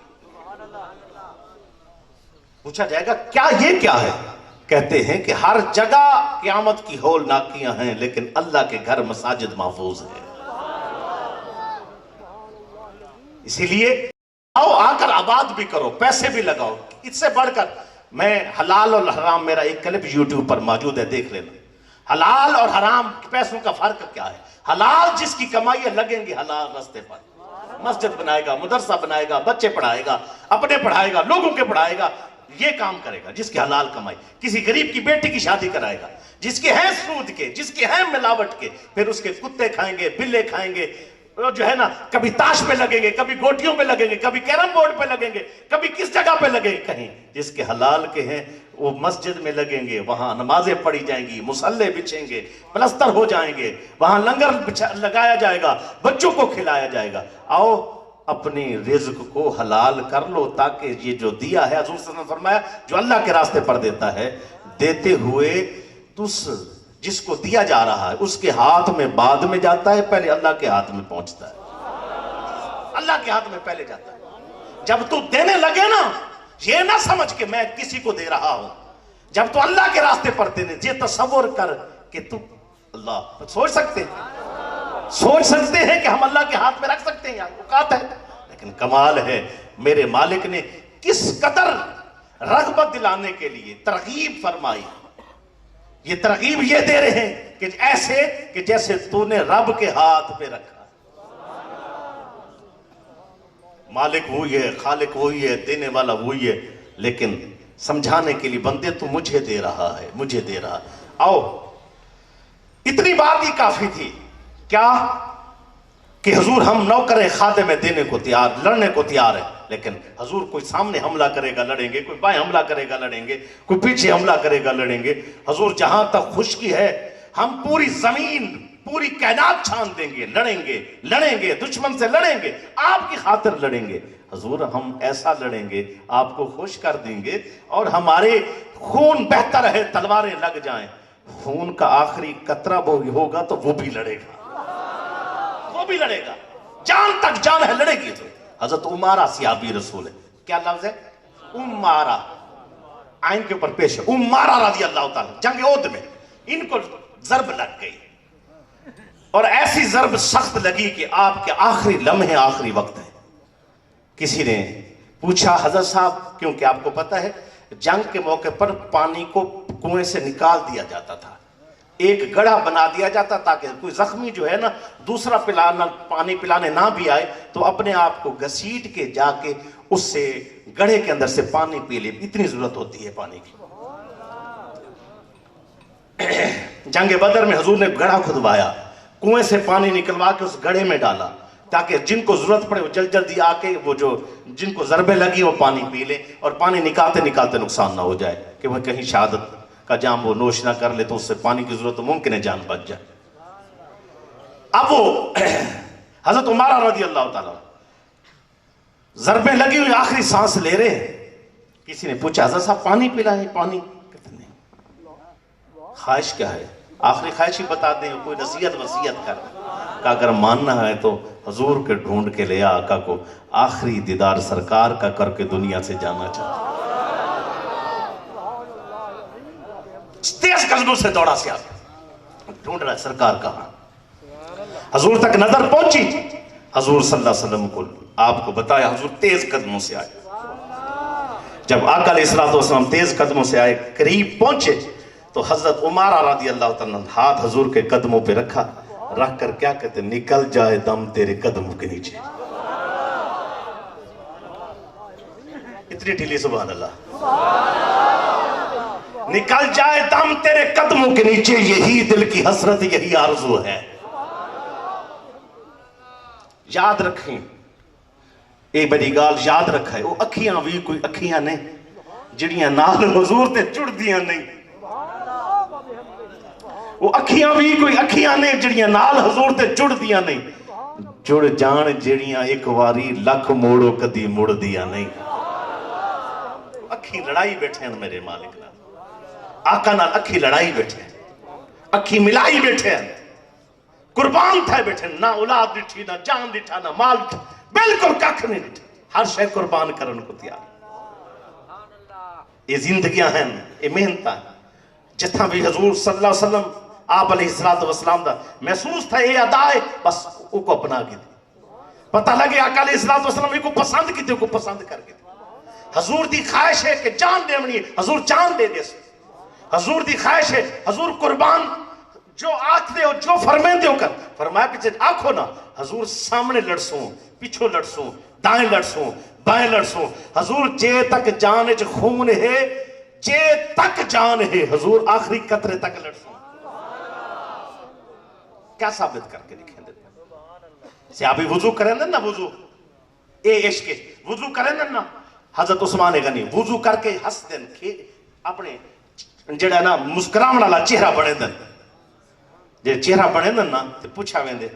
پوچھا جائے گا کیا یہ کیا ہے؟ کہتے ہیں کہ ہر جگہ قیامت کی ہولناکیاں ہیں، لیکن اللہ کے گھر مساجد محفوظ ہیں۔ اسی لیے آؤ، آ کر آباد بھی کرو، پیسے بھی لگاؤ۔ اس سے بڑھ کر میں حلال اور حرام، میرا ایک کلپ یوٹیوب پر موجود ہے، دیکھ لینا۔ حلال اور حرام پیسوں کا فرق کیا ہے؟ حلال جس کی کمائی ہے، لگیں گے حلال رستے پر، مسجد بنائے گا، مدرسہ بنائے گا، بچے پڑھائے گا، اپنے پڑھائے گا، لوگوں کے پڑھائے گا، یہ کام کرے گا جس کی حلال کمائی۔ کسی غریب کی بیٹی کی شادی کرائے گا، جس کے ہیں سود کے، جس کے ہیں ملاوٹ کے، پھر اس کے کتے کھائیں گے، بلے کھائیں گے، جو ہے نا، کبھی تاش پہ لگیں گے، کبھی گوٹیوں پہ لگیں گے، کبھی کیرم بورڈ پہ لگیں گے، کبھی کس جگہ پہ لگیں گے۔ کہیں جس کے حلال کے ہیں وہ مسجد میں لگیں گے، وہاں نمازیں پڑھی جائیں گی، مصلے بچھیں گے، پلستر ہو جائیں گے، وہاں لنگر لگایا جائے گا، بچوں کو کھلایا جائے گا۔ آؤ اپنی رزق کو حلال کر لو، تاکہ یہ جو دیا ہے، حضور صلی اللہ علیہ وسلم نے فرمایا جو اللہ کے راستے پر دیتا ہے، دیتے ہوئے جس کو دیا جا رہا ہے اس کے ہاتھ میں بعد میں جاتا ہے، پہلے اللہ کے ہاتھ میں پہنچتا ہے، اللہ کے ہاتھ میں پہلے جاتا ہے۔ جب تو دینے لگے نا، یہ نہ سمجھ کہ میں کسی کو دے رہا ہوں، جب تو اللہ کے راستے پر دینے، یہ تصور کر کہ تو اللہ سوچ سکتے ہیں کہ ہم اللہ کے ہاتھ میں رکھ سکتے ہیں، اوقات ہے، لیکن کمال ہے میرے مالک نے کس قدر رغبت دلانے کے لیے ترغیب فرمائی۔ یہ ترغیب یہ دے رہے ہیں کہ ایسے کہ جیسے تو نے رب کے ہاتھ پہ رکھا۔ مالک وہی ہے، خالق وہی ہے، دینے والا وہی ہے، لیکن سمجھانے کے لیے بندے تو مجھے دے رہا ہے، مجھے دے رہا۔ آؤ، اتنی بات ہی کافی تھی کیا کہ حضور ہم نوکر خادم دینے کو تیار، لڑنے کو تیار ہے، لیکن حضور کوئی سامنے حملہ کرے گا لڑیں گے، کوئی بائیں حملہ کرے گا لڑیں گے، کوئی پیچھے حملہ کرے گا لڑیں گے۔ حضور جہاں تک خشکی ہے ہم پوری زمین، پوری کائنات چھان دیں گے، لڑیں گے، دشمن سے لڑیں گے، آپ کی خاطر لڑیں گے۔ حضور ہم ایسا لڑیں گے، آپ کو خوش کر دیں گے، اور ہمارے خون بہتا رہے، تلواریں لگ جائیں، خون کا آخری قطرہ ہوگا تو وہ بھی لڑے گا، وہ بھی لڑے گا، جان تک جان ہے، لڑے گی۔ تو حضرت عمارہ صحابی رسول ہے، کیا لفظ ہے؟ عمارہ، آئین کے اوپر پیش ہے، عمارہ رضی اللہ تعالیٰ، جنگ احد میں ان کو ضرب لگ گئی، اور ایسی ضرب سخت لگی کہ آپ کے آخری لمحے، آخری وقت ہے۔ کسی نے پوچھا حضرت صاحب، کیونکہ آپ کو پتہ ہے جنگ کے موقع پر پانی کو کنویں سے نکال دیا جاتا تھا، ایک گڑھا بنا دیا جاتا تاکہ کوئی زخمی جو ہے نا دوسرا پانی پلانے نہ بھی آئے تو اپنے آپ کو گھسیٹ کے جا کے اس سے گڑھے کے اندر سے پانی پی لے، اتنی ضرورت ہوتی ہے پانی کی۔ جنگ بدر میں حضور نے گڑھا کھدوایا، کنویں سے پانی نکلوا کے اس گڑھے میں ڈالا تاکہ جن کو ضرورت پڑے وہ جلدی آ کے وہ جو جن کو ضربیں لگی وہ پانی پی لیں، اور پانی نکالتے نکالتے نقصان نہ ہو جائے کہ وہ کہیں شہادت کا جام وہ نوش نہ کر لے تو اس سے پانی کی ضرورت ممکن ہے جان بچ جائے۔ اب وہ حضرت عمارہ رضی اللہ تعالیٰ ضربیں لگی ہوئی، آخری سانس لے رہے ہیں، کسی نے پوچھا حضرت صاحب پانی پلائیں، پانی؟ کہتے نہیں، خواہش کیا ہے؟ آخری خواہش ہی بتا دیں، کوئی نصیحت وصیت کر کہ اگر ماننا ہے تو حضور کے ڈھونڈ کے لے آقا کو، آخری دیدار سرکار کا کر کے دنیا سے جانا چاہتا۔ تیز قدموں سے دوڑا سے آگے، ڈھونڈ رہا ہے سرکار کہاں. حضور تک نظر پہنچی, حضور صلی اللہ علیہ وسلم کو آپ کو بتایا, حضور تیز قدموں سے آئے. جب آقا علیہ السلام تیز قدموں سے آئے, قریب پہنچے, تو حضرت عمارہ رضی اللہ تعالیٰ ہاتھ حضور کے قدموں پہ رکھا, رکھ کر کیا کہتے, نکل جائے دم تیرے قدموں کے نیچے. اتنی ڈھیلی, سبحان اللہ. نکل جائے دم تیرے قدموں کے نیچے, یہی دل کی حسرت, یہی آرزو ہے. یاد رکھیں, اے بڑی گال یاد رکھا ہے, وہ اکھیاں بھی کوئی اکھیاں نے جڑیاں نال حضور تے جڑ دیاں نہیں. وہ اکھیاں بھی کوئی اکھیاں نے جڑیاں نال حضور تے جڑ دیاں نہیں. جڑ جان جڑیاں ایک واری لکھ موڑو کدی مڑ دیاں نہیں. اکھی لڑائی بیٹھے ہیں میرے مالک نال, آقا نال اکھی لڑائی بیٹھے ہیں, اکھی ملائی بیٹھے ہیں, قربان تھے بیٹھے, نہ اولاد ڈٹھی, نہ جان ڈٹھا, نہ مال ڈٹھا, بالکل ککھ نہیں ڈٹھا, ہر شے قربان کرن کو تیار. یہ زندگیاں ہیں, یہ محنت ہے. جتھاں بھی حضور صلی اللہ علیہ وسلم آپ علیہ السلام دا محسوس تھا یہ ادا ہے, بس وہ کو اپنا کی تھی. پتہ لگے آقا علیہ السلام یہ کو پسند کی تھی, کو پسند کر کے تھی. حضور دی خواہش ہے کہ جان دے منی, حضور جان دے دے سو. حضور دی خواہش ہے, حضور قربان جو آنکھ دے ہو, جو فرمائیں دے ہو کر. فرمایا پیچھے آنکھو نا, حضور سامنے لڑسوں, پیچھو لڑسوں, دائیں لڑسوں, بائیں لڑسوں. حضور جے تک جان چ خون ہے, جے تک جان ہے, حضور آخری قطرے تک لڑسوں. کیا ثابت کر کے لکھیں دیتے ہیں. صحابی وضو کریں نا, وضو اے عشق, وضو کریں نا. حضرت عثمان غنی وضو کر کے ہس دن اپنے جڑا نا مسکرام والا چہرہ بنے دن, جے چہرہ بنے دن نا تے پوچھا ویندے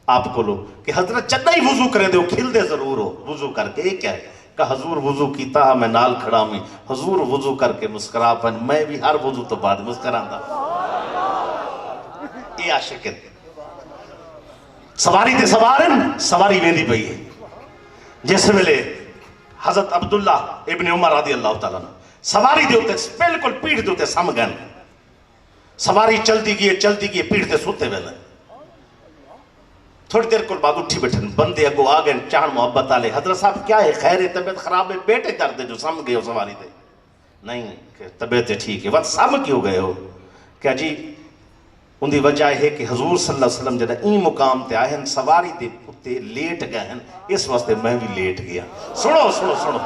آپ کو لو کہ حضرت جدہ ہی وضو کرے دے, کھل دے ضرور ہو وضو کر کے. یہ کیا ہے کہ حضور وضو کیتا, میں نال کھڑا میں, حضور وضو کر کے مسکرا پن, میں بھی ہر وضو تو بعد مسکران دا. یہ عاشق ہے. سواری تے سوارن, سواری ویندی پئی ہے. جس ویلے حضرت عبداللہ ابن عمر رضی اللہ تعالیٰ نے سواری دے ہوتے, بالکل پیڑ دے ہوتے سم گئن. سواری چلتی گئی, پیڑ تے سوتے ویلے. تھوڑی دیر کو بعد اٹھی بیٹھن, بندے اگو آگئے چاہن محبت آلے. حضرت صاحب کیا ہے, خیر ہے, طبیعت خراب ہے, بیٹے درد ہے جو سم گئے ہو سواری دے. نہیں کہ طبیعت ٹھیک ہے, وقت سم کیوں گئے ہو. کیا جی ان دی وجہ ہے کہ حضور صلی اللہ علیہ وسلم جدہ این مقام تے آئے ہیں, سواری دے اتے لیٹ گئے ہیں, اس واسطے میں بھی لیٹ گیا. سنو سنو سنو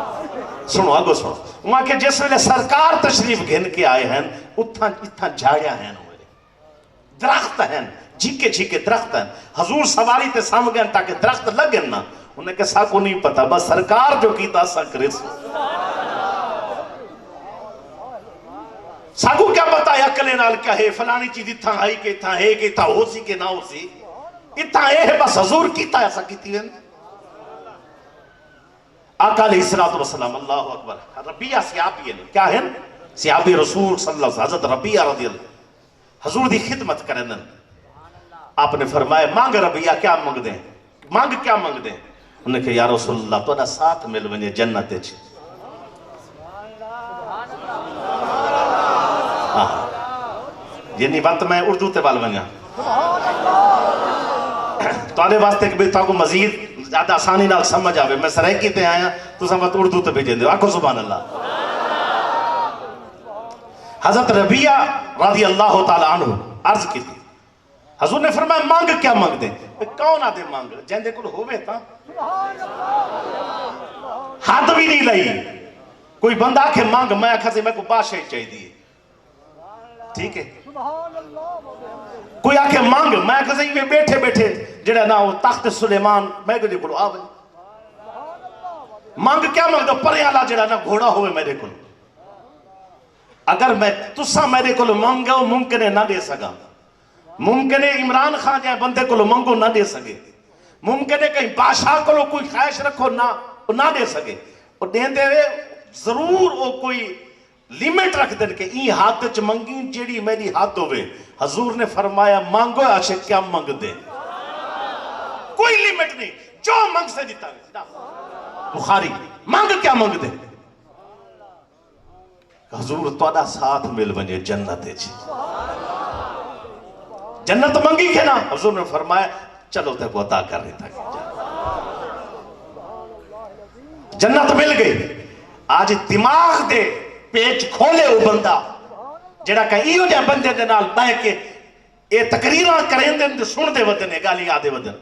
سنو آگو سنو. وہاں کہ جس ویلے سرکار تشریف گھن کے آئے ہیں, اتھا جھاڑیا ہیں, درخت ہیں, جھیکے درخت ہیں. حضور سواری تے سام گئے تاکہ درخت لگن نا. انہیں کہ سا کو نہیں پتا, بس سرکار جو کیتا سا کرے سو. ساگو کیا پتا ہے اکلے نال کیا ہے, فلانی چیز اتھا آئی کہ اتھا ہے کہ اتھا ہو سی کہ نہ ہو سی, اتھا ہے بس حضور کیتا ایسا کیتی ہے. آقا علیہ السلام, اللہ اکبر, ربیہ صحابی ہے, کیا ہے صحابی رسول صلی اللہ علیہ وسلم, حضرت ربیہ رضی اللہ, حضور دی خدمت کرنے. آپ نے فرمایا مانگ ربیہ, کیا مانگ دیں, مانگ کیا مانگ دیں. انہوں نے کہا یا رسول اللہ تو ساتھ مل ونجے جنت چ. یعنی وقت میں اردو تے بال ونجا تو واسطے کہ بھی کو مزید زیادہ آسانی نال سمجھ آوے, میں سرائکی تے آیا تو سمجھ اردو تے بھیجیں دے. آکھو سبحان اللہ. حضرت ربیہ رضی اللہ تعالیٰ عنہ عرض کی تھی, حضور نے فرمایا مانگ کیا مانگ دیں. کون آدھے مانگ جن دے کل ہوئے تھا, ہاتھ بھی نہیں لئی. کوئی بندہ آکھے مانگ, میں آکھا سے میں کو بادشاہی چاہی دیئے, ٹھیک ہے. کوئی آکھے مانگ, میں آکھا سے یہ بیٹھے بیٹھے جڑا نا وہ تخت سلیمان میں کو دیکھو آوے. مانگ کیا مانگ دو, پرے آلا جڑا نا گھوڑا ہوئے میرے کل. اگر میں تسا میرے کل مانگا ممکن ہے نہ دے سکا, ممکن ہے عمران خان جائے بندے کو مانگو نہ دے سکے, ممکن ہے کہیں بادشاہ کو کوئی خواہش رکھو نہ دے سکے. اور دین دے ضرور وہ کوئی لیمٹ رکھ دیں کہ این ہاتھ چ منگی جیڑی میری ہاتھ ہوئے. حضور نے فرمایا مانگو عاشق کیا مانگ دیں, کوئی لیمٹ نہیں, جو مانگ سے دیتا ہے. بخاری مانگ کیا مانگ دیں. حضور توڑا ساتھ مل ونجے جنت چ. جنت منگی کہ نا؟ حضور نے فرمایا چلو تے کو عطا کر دیتا جنت مل گئی۔ آج دماغ دے پیچ کھولے ہو بندہ جڑا کہ ایو جا بندے دے نال بہ کے اے تقریراں کریں دے سن دے ودن گالی آدھے ودن،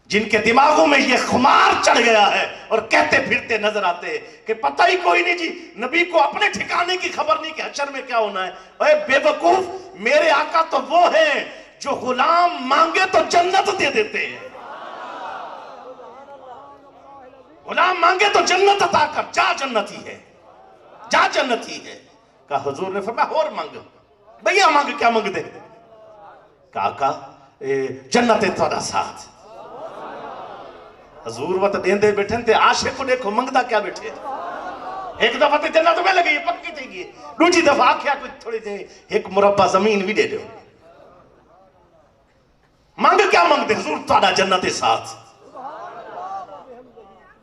جن کے دماغوں میں یہ خمار چڑھ گیا ہے اور کہتے پھرتے نظر آتے کہ پتہ ہی کوئی نہیں جی، نبی کو اپنے ٹھکانے کی خبر نہیں کہ حشر میں کیا ہونا ہے۔ اے بے وقوف، میرے آقا تو وہ ہیں جو غلام مانگے تو جنت دے دیتے ہیں، غلام مانگے تو جنت عطا کر، جا جنت ہی ہے، جا جنت ہی ہے۔ کہا حضور نے فرمایا اور مانگ، بھیا مانگ، کیا مانگ دے؟ کہا آقا جنت تھوڑا ساتھ۔ حضور وقت دیندے بیٹھے تھے، عاشق کو دیکھو منگدا کیا بیٹھے، ایک دفعہ تے جنت میں لگئی پکی تھی گئی، دوسری دفعہ آکھیا کوئی تھوڑی دے ایک مربع زمین بھی دے دو، مانگ کیا مانگ دے؟ حضور تھوڑا جنت ساتھ۔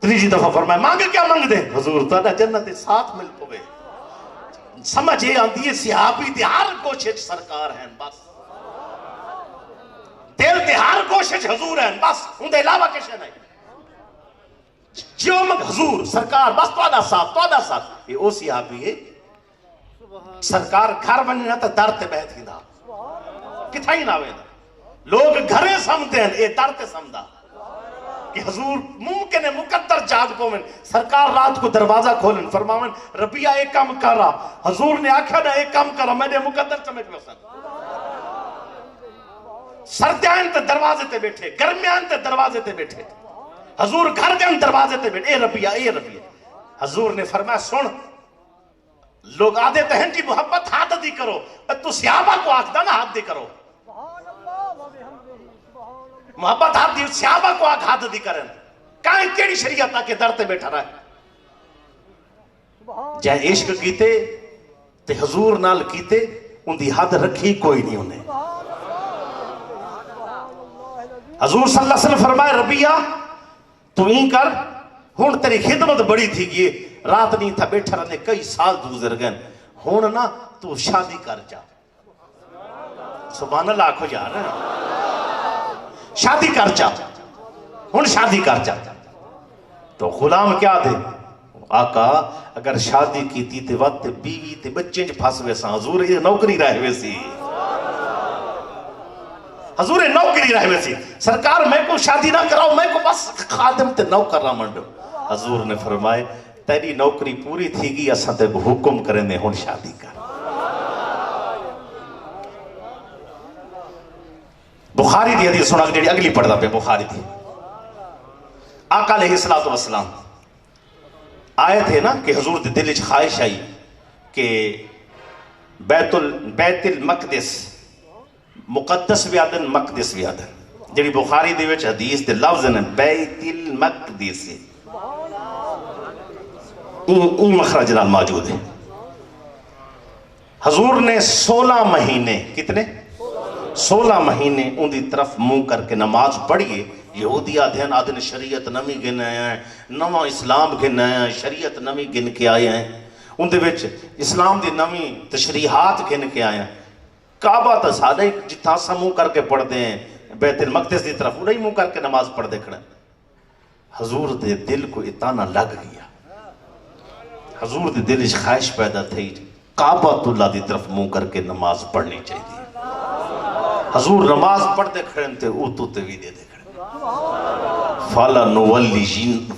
تیسری دفعہ فرمایا مانگ کیا مانگ دے؟ حضور تھوڑا جنت ساتھ مل پوے۔ سمجھ یہ آندی ہے صحابی تے ہر کوشش سرکار ہیں، بس دل تے ہر کوشش حضور ہیں، بس ان دے علاوہ کشے نہیں، جو مگ حضور سرکار بس توڑا ساتھ۔ یہ او صحابی ہے سرکار گھر بننا تا در تے بیٹھ ہی دا کتھا ہی نہ وینا، لوگ گھرے سمتے ہیں، یہ در تے سمدہ کہ حضور ممکن ہے مقدر جاگ پومن، سرکار رات کو دروازہ کھولن فرماون ربیہ ایک کام کر رہا، حضور نے آکھا نا ایک کام کر رہا، میں نے مقدر چمک وسن، سردیان تے دروازے تے بیٹھے، گرمیان تے دروازے تے بیٹھے، حضور گھر دن دروازے تے بیٹھے، اے ربیہ۔ حضور نے فرمایا سن، لوگ آدھے تے ہیں جی محبت ہاتھ دی کرو، تو صحابہ کو آکھدا نا ہاتھ دی کرو، محبت ہاتھ دی صحابہ کو آکھ ہاتھ دی کرن، کائیں کیڑی شریعت آکے در تے بیٹھا رہا ہے؟ جائے عشق کیتے تے حضور نال کیتے، ان دی حد رکھی کوئی نہیں انہیں۔ حضور صلی اللہ علیہ وسلم فرمائے ربیہ تو این کر، ہون تیری خدمت بڑی تھی گئی، رات نہیں تھا بیٹھا رہنے، کئی سال گزر گئے، ہون نا تو شادی کر جا، سبحان اللہ آکھو یار، شادی کر جا، ہون شادی کر جا۔ تو غلام کیا دے؟ آقا اگر شادی کی تھی تے وقت بیوی تے بچے جو پھاس ویسا، حضور یہ نوکری رہے ویسی، حضور نوکری رہے ویسی، سرکار میں کو شادی نہ کراؤ، میں کو بس خادم تے نوکر نہ منڈو۔ حضور نے فرمائے تیری نوکری پوری تھی گی، اساں تے حکم کریں دے ہون شادی کر۔ بخاری دی حدیث سنا جڑی اگلی پڑھدا پہ، بخاری دی، آقا علیہ السلام آئے تھے نا کہ حضور دے دل وچ خواہش آئی کہ بیت المقدس، مقدس بھی آدن مقدس بھی آدن، جڑی بخاری دے وچ حدیث دے لفظ نے بیت المقدس، این مخرج نال موجود ہے۔ حضور نے 16 مہینے، کتنے؟ 16 مہینے ان دی طرف منہ کر کے نماز پڑھیے۔ یہودی آدھن شریعت نمی گن آئے ہیں، نواں اسلام گن آئے ہیں، شریعت نمی گن کے آئے ہیں، ان دے وچ اسلام دی نمی تشریحات گن کے آئے ہیں۔ کعبہ تا سادے جتھا سا منہ کر کے پڑھ دیں، بیت المقدس دی طرف انہیں منہ کر کے نماز پڑھ دے کھڑے۔ حضور دے دل کو اتنا لگ گیا، حضور دے دل خواہش پیدا تھی کعبہ اللہ دی طرف منہ کر کے نماز پڑھنی چاہیے۔ حضور نماز پڑھتے کھڑے تھے، اوتو تے بھی دے دے کھڑے، فَلَا نُوَلِّيَنَّكَ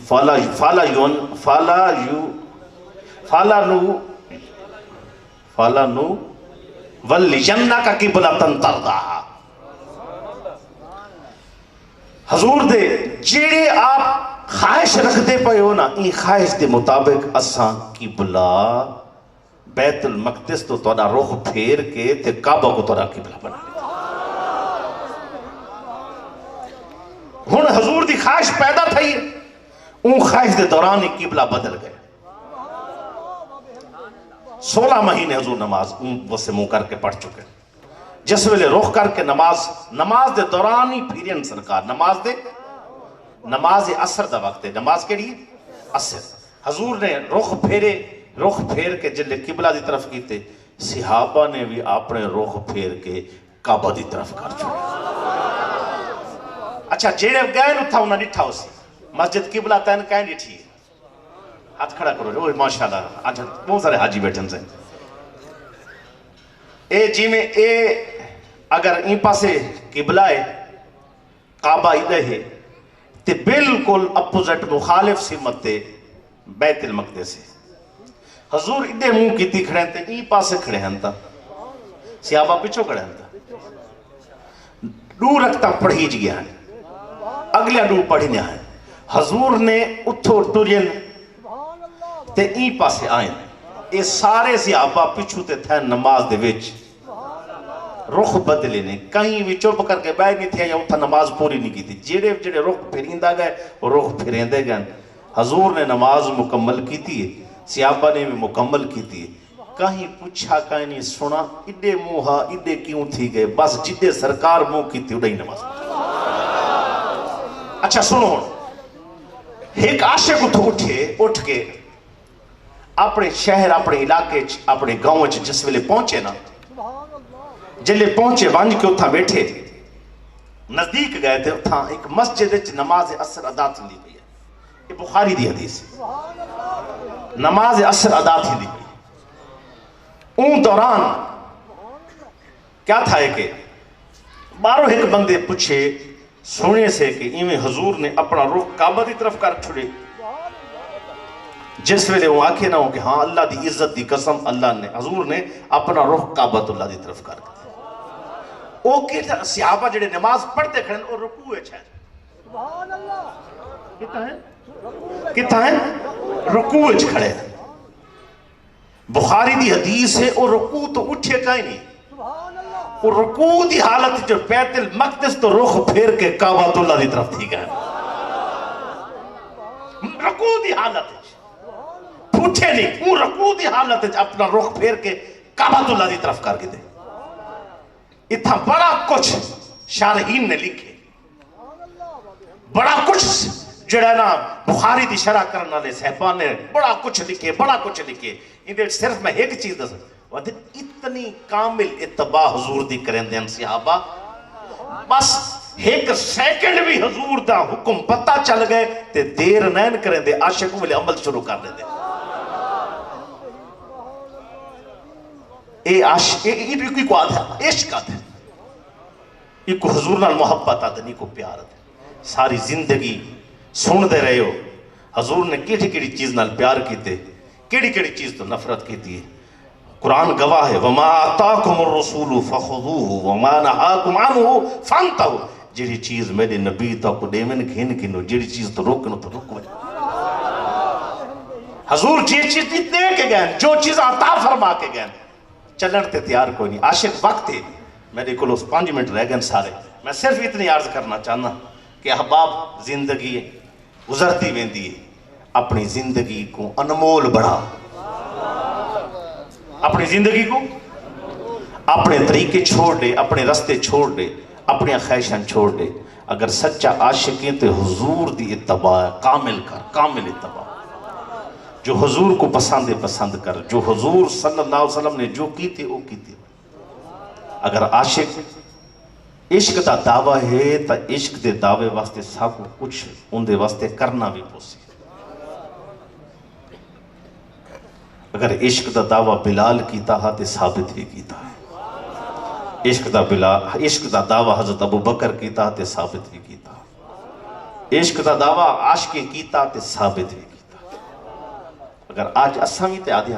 قِبْلَةً تَرْضَاهَا۔ حضور دے جیڑے آپ خواہش رکھ دے پئے ہو نا، این خواہش دے مطابق اساں قبلہ بیت المقدس تو تھوڑا رخ پھیر کے تے کعبہ کو تھوڑا قبلہ بنا لیا۔ ہن حضور دی خواہش پیدا تھی، اون خواہش دے دوران ہی قبلہ بدل گئے۔ 16 مہینے حضور نماز وہ سے منہ کر کے پڑھ چکے، جس ویلے رخ کر کے نماز دے دوران ہی پھیرین سرکار، نماز عصر دا وقت ہے، نماز کے لیے عصر، حضور نے رخ پھیر کے جلے قبلہ دی طرف کیتے، صحابہ نے بھی اپنے رخ پھیر کے کعبہ دی طرف کر چھوڑے. اچھا جیڑے گئے نو تھا انہاں ڈٹھا ہو سی مسجد قبلہ تین کہیں ڈٹھی ہے. ہاتھ کھڑا کرو جو ماشاءاللہ آج بہت سارے حاجی بیٹھن سے اے جی میں اے اگر این پاسے قبلہ ہے کعبہ ادھے ہے تے بالکل اپوزٹ مخالف سمت تے بیت المقدس ہے. حضور ادھے منہ کی تھی کھڑے تے این پاسے کھڑے ہیں تا صحابہ پچھو کھڑے ہیں تا دو رکھتا پڑھی جی گیا ہے اگلے دو پڑھی نہیں آئے. حضور نے اتھو ٹورین تے این پاسے آئیں اے سارے صحابہ پچھو تے تھے نماز دے وچ رخ بدلے نے کہیں بھی چوپ کر کے بیٹھ نہیں تھے یا اتھا نماز پوری نہیں کی تھی. جیڑے جیڑے رخ پھریندہ گئے رخ پھریندے گئے. حضور نے نماز مکمل کی تھی صحابہ نے بھی مکمل کی تھی. کہیں پوچھا کہیں نہیں سنا اڈے موہا اڈے کیوں تھی گئے بس جدے سرکار منہ کی تھی اڈائی نماز. اچھا سنو ایک عاشق اتھو اٹھ کے اپنے شہر اپنے علاقے اپنے گاؤں جس ویلے پہنچے نا جلے پہنچے وانج کے اتھا بیٹھے نزدیک گئے تھے اتھا ایک مسجد نماز اثر ادا تھی دی گئی ہے. یہ بخاری دی حدیث ہے. نماز اثر ادا تھی دی گئی. اون دوران کیا تھا ہے کہ بارو ایک بندے پوچھے سونے سے کہ ایویں حضور نے اپنا رخ کعبہ دی طرف کر چھڑے. جس ویلے وہ آکھے نہ ہو کہ ہاں اللہ دی عزت دی قسم اللہ نے حضور نے اپنا رخ کعبۃ اللہ دی طرف کر دیا. او کہ صحابہ جڑے نماز پڑھتے کھڑے اور رکوع ہے سبحان اللہ کتنا ہے رکوع کھڑے ہیں. بخاری دی حدیث ہے اور رکوع تو اٹھے کہیں نہیں اور رکوع دی حالت جو بیت المقدس تو رخ پھیر کے کعبۃ اللہ دی طرف تھی گئے. رکوع دی حالت اٹھے نہیں وہ رکوع دی حالت اپنا رخ پھیر کے کعبۃ اللہ دی طرف کر کے دے. اتھا بڑا کچھ شارحین نے لکھے بڑا کچھ جڑا نا بخاری دی شرح کرنا لے صحبان نے بڑا کچھ لکھے. اندھے صرف میں ایک چیز دس اتنی کامل اتباع حضور دی کریں دیں صحابہ بس ایک سیکنڈ بھی حضور دا حکم پتہ چل گئے تے دیر نین کریں دے عاشقوں والے عمل شروع کر دے. اے عاشق یہ کو آدھا عشق آدھا یہ کو حضور نال محبت آدھا نہیں کو پیار آدھا. ساری زندگی سن دے رہے ہو حضور نے کیڑی چیز نال پیار کیتے کیڑی چیز تو نفرت کیتی ہے. قرآن گواہ ہے وَمَا آتَاكُمُ الرَّسُولُ فَخُذُوهُ وَمَا نَهَاكُمْ عَنْهُ فَانْتَهُ. جیڑی چیز میرے نبی تو کو دیمن گھنو جیڑی چیز تو روکنو تو رکو. حضور جی چیز دے کے گئے جو چیز عطا فرما کے گئے چلن تے تیار کوئی نہیں. عاشق وقت ہے میرے کو 5 منٹ رہ گئے سارے. میں صرف اتنی عرض کرنا چاہنا کہ احباب زندگی گزرتی ویندی ہے اپنی زندگی کو انمول بڑھا. اپنی زندگی کو اپنے طریقے چھوڑ دے اپنے رستے چھوڑ دے اپنے خواہشاں چھوڑ دے. اگر سچا عاشق ہے تو حضور دی اتباع کامل اتباع جو حضور کو پسند کر جو حضور صلی اللہ علیہ وسلم نے جو کی تھی وہ کی تھی. اگر عاشق عشق دا دعویٰ ہے تو عشق دے دعوے واسطے سب کچھ ان دے واسطے کرنا بھی پوسی. اگر عشق دا دعویٰ بلال کیتا ہے تو ثابت بھی کیتا ہے. عشق دا دعویٰ حضرت ابو بکر کیتا ہے تو ثابت بھی کیتا ہے. عشق دا دعویٰ عاشق کیتا تو ثابت بھی کیتا. اگر آج اساں بھی تے آدھے